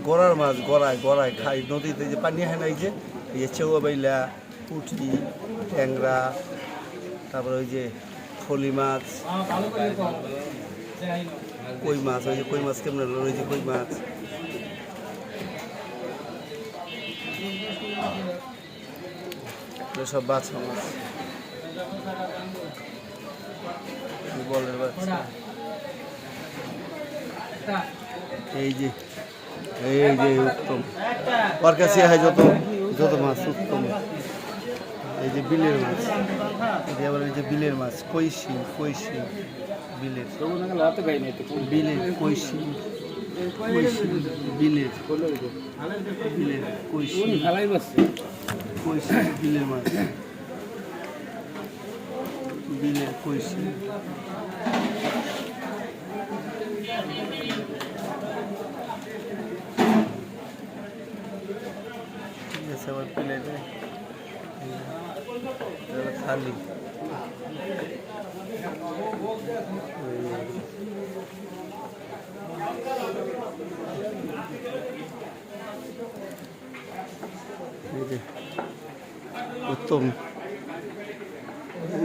গড়ার মাছ গড়ায় গড়ায় খাই নদীতে যে পানি হয় না এই যে চেউয়া বাইলা পুঁটি ট্যাংরা তারপরে ওই যে ফলি মাছ কই মাছ ওই যে কই মাছ কেমন হলো ওই যে কই মাছ সব বাছা মাছ বলের বাচ্চা এই যে উত্তম ওর কাছে হয় যত যত মাছ উত্তম এই যে বিলের মাছ আবার এই যে বিলের মাছ কৈশি বিলের বিলের কৈশি বিলের কৈশি বিলের মাছ বিলের কৈশি আবার প্লেটে খালি উত্তম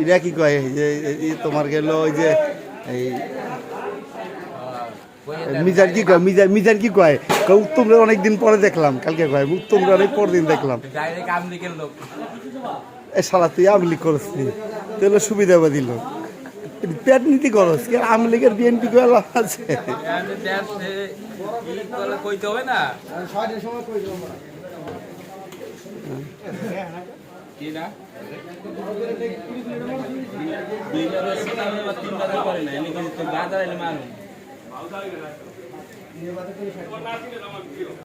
এরা কি কয় যে তোমার গেল ওই যে এই মিজান কি কয় মিজান কি কয় উত্তমরা অনেকদিন পরে দেখলাম কালকে কয় উত্তমরা অনেক পর দিন দেখলাম এ শালা তুই আওয়ামী লীগ করছিস তাহলে সুবিধা বা দিল পেট নীতি করস কি আওয়ামী লীগের বিএনপি কয় লাভ আছে